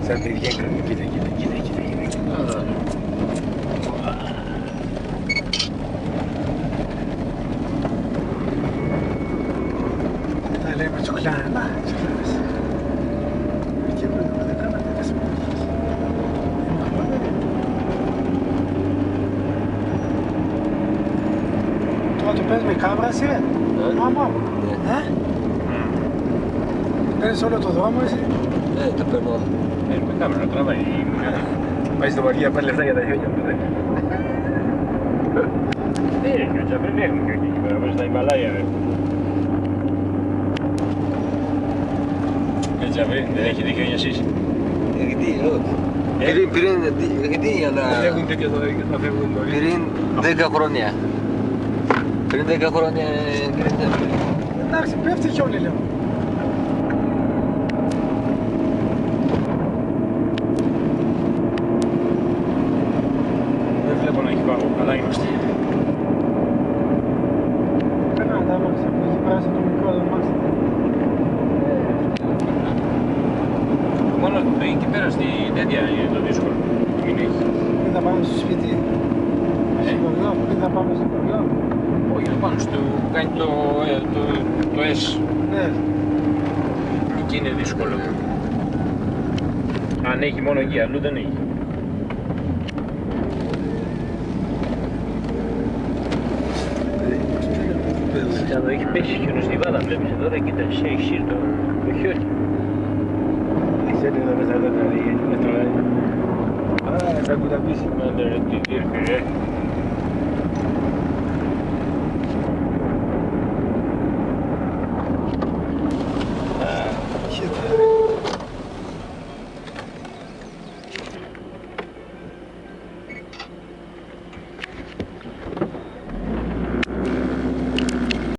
Σαν παιδιά έκραμε, κοίτα. Τα λέμε τσοκλάνα, να, τσοκλάνες. Εκεί που δεν κάνατε, δεν σε μπορείς. Τώρα το παίρνεις με κάμερα εσύ, μάμα μου. Παίρνεις όλο το δρόμο εσύ. Ναι, το παίρνω. Με κάμερα, τραβάει. Πάει στο βαριά, πάρει λεφτά για τα χιόνια μου. Ναι, και δεν έχουν και εκεί πέρα, μέσα στα Ιμαλάια. Έτσι, δεν έχει δίκιο για εσείς. Γιατί, όχι. Γιατί για να... Δεν έχουν τέτοια θα φεύγουν νωρίς. Πριν 10 χρόνια. Πριν 10 χρόνια... Εντάξει, πέφτει χιόνι λέω. Δεν βλέπω να έχει πάγο, καλά είμαστε. Κανένα, έχει περάσει το μικρό δωμάτιο. Μόνο εκεί πέρα στη τέτοια είναι το δύσκολο. Μην έχει. Πριν θα πάμε στο σπίτι. Πριν θα πάμε στο χωριό. Όχι, πάνω στο κάνει το S. Ναι. Εκεί είναι δύσκολο. Αν έχει μόνο εκεί, αλλού δεν έχει. Εδώ έχει πέσει χιονοστιβάδα, βλέπεις εδώ, κοίτα, έχει σύρει το χιόνι. Ξέρετε εδώ μέσα εδώ τα δει, θα κουταπίσει. Άντε ρε, τι ήρθε,